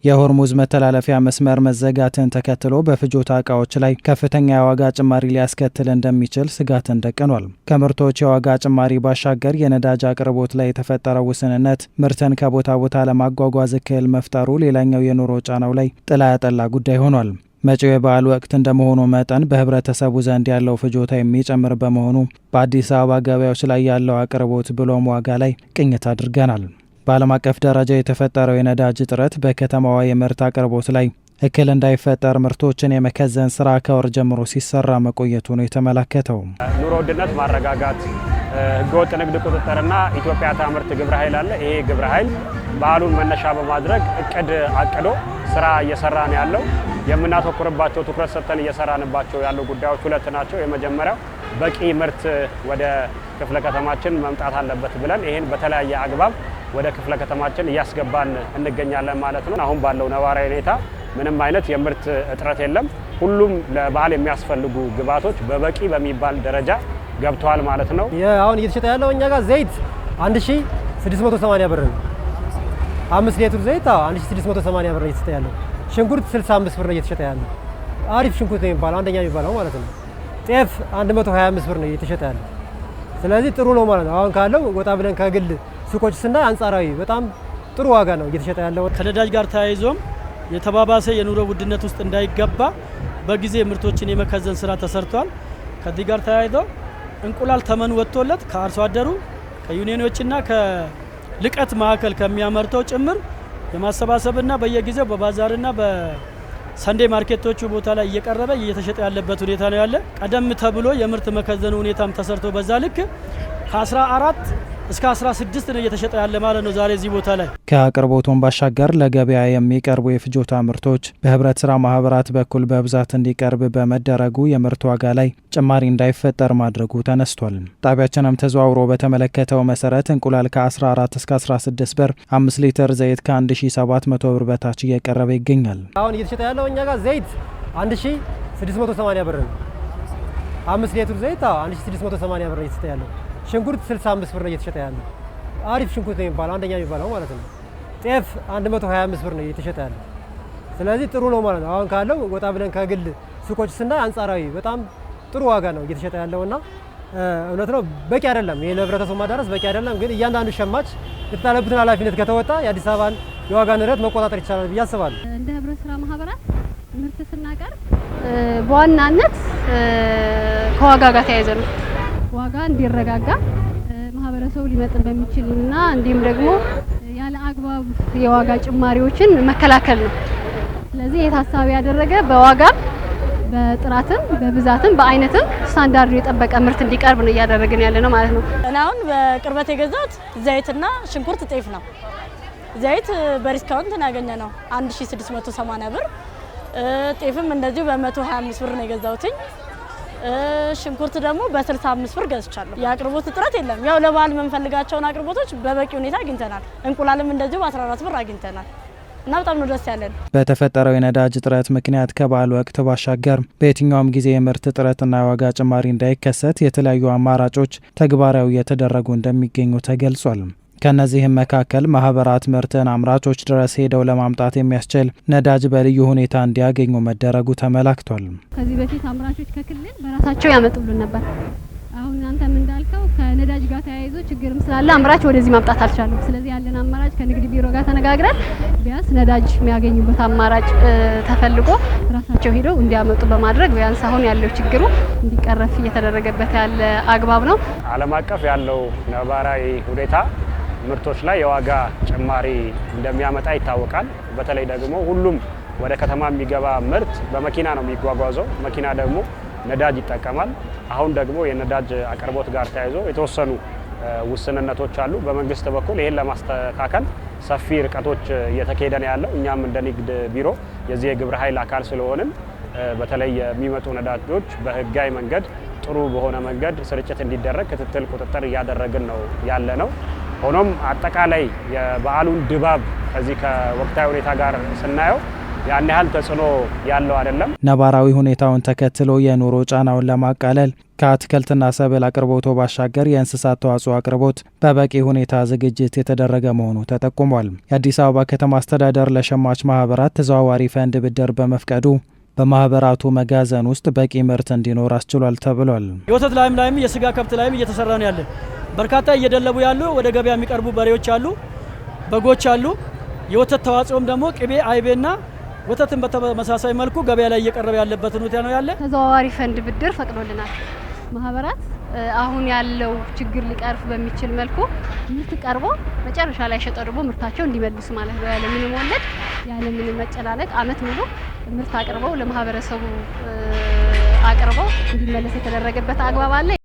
የሆርሙዝ መተላለፊያ መስመር መዘጋትን ተከትሎ በፍጆታ እቃዎች ላይ ከፍተኛ የዋጋ ጭማሪ ሊያስከትል እንደሚችል ስጋትን ደቅኗል። ከምርቶች የዋጋ ጭማሪ ባሻገር የነዳጅ አቅርቦት ላይ የተፈጠረው ውስንነት ምርትን ከቦታ ቦታ ለማጓጓዝ እክል መፍጠሩ ሌላኛው የኑሮ ጫናው ላይ ጥላ ያጠላ ጉዳይ ሆኗል። መጪው የበዓል ወቅት እንደመሆኑ መጠን በህብረተሰቡ ዘንድ ያለው ፍጆታ የሚጨምር በመሆኑ በአዲስ አበባ ገበያዎች ላይ ያለው አቅርቦት ብሎም ዋጋ ላይ ቅኝት አድርገናል። በዓለም አቀፍ ደረጃ የተፈጠረው የነዳጅ እጥረት በከተማዋ የምርት አቅርቦት ላይ እክል እንዳይፈጠር ምርቶችን የመከዘን ስራ ከወር ጀምሮ ሲሰራ መቆየቱ ነው የተመላከተው። ኑሮ ውድነት ማረጋጋት፣ ህገወጥ ንግድ ቁጥጥርና ኢትዮጵያ ታምርት ግብረ ኃይል አለ። ይሄ ግብረ ኃይል በዓሉን መነሻ በማድረግ እቅድ አቅዶ ስራ እየሰራ ነው ያለው። የምናተኩርባቸው ትኩረት ሰጥተን እየሰራንባቸው ያሉ ጉዳዮች ሁለት ናቸው። የመጀመሪያው በቂ ምርት ወደ ክፍለ ከተማችን መምጣት አለበት ብለን ይሄን በተለያየ አግባብ ወደ ክፍለ ከተማችን እያስገባን እንገኛለን ማለት ነው። አሁን ባለው ነባራዊ ሁኔታ ምንም አይነት የምርት እጥረት የለም። ሁሉም ለበዓል የሚያስፈልጉ ግብዓቶች በበቂ በሚባል ደረጃ ገብተዋል ማለት ነው። አሁን እየተሸጠ ያለው እኛ ጋር ዘይት 1680 ብር ነው። 5 ሊትር ዘይት 1680 ብር እየተሸጠ ያለው። ሽንኩርት 65 ብር ነው እየተሸጠ ያለው። አሪፍ ሽንኩርት ነው የሚባለው አንደኛ የሚባለው ማለት ነው። ጤፍ 125 ብር ነው እየተሸጠ ያለው። ስለዚህ ጥሩ ነው ማለት ነው። አሁን ካለው ወጣ ብለን ከግል ሱቆች ስናይ አንጻራዊ በጣም ጥሩ ዋጋ ነው እየተሸጠ ያለው። ከነዳጅ ጋር ተያይዞም የተባባሰ የኑሮ ውድነት ውስጥ እንዳይገባ በጊዜ ምርቶችን የመከዘን ስራ ተሰርቷል። ከዚህ ጋር ተያይዞ እንቁላል ተመን ወጥቶለት ከአርሶ አደሩ ከዩኒዮኖችና ከልቀት ማዕከል ከሚያመርተው ጭምር የማሰባሰብና በየጊዜው በባዛርና በሰንዴ ማርኬቶቹ ቦታ ላይ እየቀረበ እየተሸጠ ያለበት ሁኔታ ነው ያለ። ቀደም ተብሎ የምርት መከዘኑ ሁኔታም ተሰርቶ በዛ ልክ ከ14 እስከ 16 ነው እየተሸጠ ያለ ማለት ነው ዛሬ እዚህ ቦታ ላይ። ከአቅርቦቱን ባሻገር ለገበያ የሚቀርቡ የፍጆታ ምርቶች በህብረት ስራ ማህበራት በኩል በብዛት እንዲቀርብ በመደረጉ የምርት ዋጋ ላይ ጭማሪ እንዳይፈጠር ማድረጉ ተነስቷል። ጣቢያችንም ተዘዋውሮ በተመለከተው መሰረት እንቁላል ከ14 እስከ 16 ብር፣ 5 ሊትር ዘይት ከ1700 ብር በታች እየቀረበ ይገኛል። አሁን እየተሸጠ ያለው እኛ ጋር ዘይት 1680 ብር ነው። 5 ሊትር ዘይት 1680 ብር እየተሸጠ ያለው። ሽንኩርት 65 ብር ነው እየተሸጠ ያለው። አሪፍ ሽንኩርት ነው የሚባለው አንደኛ የሚባለው ማለት ነው። ጤፍ 125 ብር ነው እየተሸጠ ያለው። ስለዚህ ጥሩ ነው ማለት ነው። አሁን ካለው ወጣ ብለን ከግል ሱቆች ስናይ አንጻራዊ በጣም ጥሩ ዋጋ ነው እየተሸጠ ያለውና እውነት ነው በቂ አይደለም። ይሄ ለህብረተሰቡ ማዳረስ በቂ አይደለም፣ ግን እያንዳንዱ ሸማች የተጣለበትን ኃላፊነት ከተወጣ የአዲስ አበባን የዋጋ ንረት መቆጣጠር ይቻላል ብዬ አስባለሁ። እንደ ህብረት ስራ ማህበራት ምርት ስናቀርብ በዋናነት ከዋጋ ጋር ተያይዞ ነው። ዋጋ እንዲረጋጋ ማህበረሰቡ ሊመጥን በሚችልና እንዲሁም ደግሞ ያለ አግባብ የዋጋ ጭማሪዎችን መከላከል ነው። ስለዚህ የታሳቢ ያደረገ በዋጋ በጥራትም በብዛትም በአይነትም ስታንዳርዱ የጠበቀ ምርት እንዲቀርብ ነው እያደረግን ያለ ነው ማለት ነው። አሁን በቅርበት የገዛሁት ዘይትና ሽንኩርት፣ ጤፍ ነው። ዘይት በዲስካውንት ያገኘ ነው 1680 ብር። ጤፍም እንደዚሁ በ125 ብር ነው የገዛሁትኝ። ሽንኩርት ደግሞ በ65 ብር ገዝቻለሁ። የአቅርቦት እጥረት የለም። ያው ለበዓል የምንፈልጋቸውን አቅርቦቶች በበቂ ሁኔታ አግኝተናል። እንቁላልም እንደዚሁ በ14 ብር አግኝተናል እና በጣም ነው ደስ ያለን። በተፈጠረው የነዳጅ እጥረት ምክንያት ከበዓል ወቅት ባሻገር በየትኛውም ጊዜ የምርት እጥረትና የዋጋ ጭማሪ እንዳይከሰት የተለያዩ አማራጮች ተግባራዊ እየተደረጉ እንደሚገኙ ተገልጿል። ከነዚህም መካከል ማህበራት ምርትን አምራቾች ድረስ ሄደው ለማምጣት የሚያስችል ነዳጅ በልዩ ሁኔታ እንዲያገኙ መደረጉ ተመላክቷል። ከዚህ በፊት አምራቾች ከክልል በራሳቸው ያመጡልን ነበር። አሁን እናንተም እንዳልከው ከነዳጅ ጋር ተያይዞ ችግርም ስላለ አምራች ወደዚህ ማምጣት አልቻለም። ስለዚህ ያለን አማራጭ ከንግድ ቢሮ ጋር ተነጋግረን ቢያንስ ነዳጅ የሚያገኙበት አማራጭ ተፈልጎ ራሳቸው ሄደው እንዲያመጡ በማድረግ ቢያንስ አሁን ያለው ችግሩ እንዲቀረፍ እየተደረገበት ያለ አግባብ ነው። ዓለም አቀፍ ያለው ነባራዊ ሁኔታ ምርቶች ላይ የዋጋ ጭማሪ እንደሚያመጣ ይታወቃል። በተለይ ደግሞ ሁሉም ወደ ከተማ የሚገባ ምርት በመኪና ነው የሚጓጓዘው። መኪና ደግሞ ነዳጅ ይጠቀማል። አሁን ደግሞ የነዳጅ አቅርቦት ጋር ተያይዞ የተወሰኑ ውስንነቶች አሉ። በመንግስት በኩል ይሄን ለማስተካከል ሰፊ ርቀቶች እየተካሄደ ነው ያለው። እኛም እንደ ንግድ ቢሮ የዚህ የግብረ ኃይል አካል ስለሆንን በተለይ የሚመጡ ነዳጆች በህጋዊ መንገድ ጥሩ በሆነ መንገድ ስርጭት እንዲደረግ ክትትል፣ ቁጥጥር እያደረግን ነው ያለ ነው። ሆኖም አጠቃላይ የበዓሉን ድባብ ከዚህ ከወቅታዊ ሁኔታ ጋር ስናየው ያን ያህል ተጽዕኖ ያለው አይደለም። ነባራዊ ሁኔታውን ተከትሎ የኑሮ ጫናውን ለማቃለል ከአትክልትና ሰብል አቅርቦቱ ባሻገር የእንስሳት ተዋጽኦ አቅርቦት በበቂ ሁኔታ ዝግጅት የተደረገ መሆኑ ተጠቁሟል። የአዲስ አበባ ከተማ አስተዳደር ለሸማች ማህበራት ተዘዋዋሪ ፈንድ ብድር በመፍቀዱ በማህበራቱ መጋዘን ውስጥ በቂ ምርት እንዲኖር አስችሏል ተብሏል። የወተት ላይም የስጋ ከብት ላይም እየተሰራ ነው ያለ። በርካታ እየደለቡ ያሉ ወደ ገበያ የሚቀርቡ በሬዎች አሉ፣ በጎች አሉ። የወተት ተዋጽኦም ደግሞ ቅቤ፣ አይቤና ወተትን በተመሳሳይ መልኩ ገበያ ላይ እየቀረበ ያለበት ሁኔታ ነው ያለ። ተዘዋዋሪ ፈንድ ብድር ፈቅዶልናል። ማህበራት አሁን ያለው ችግር ሊቀርፍ በሚችል መልኩ ምርት ቀርቦ መጨረሻ ላይ ሸጠው ደግሞ ምርታቸው እንዲመልሱ ማለት ነው። ያለምንም ወለድ ያለምንም መጨላለቅ አመት ሙሉ ምርት አቅርበው ለማህበረሰቡ አቅርበው እንዲመለስ የተደረገበት አግባብ አለ።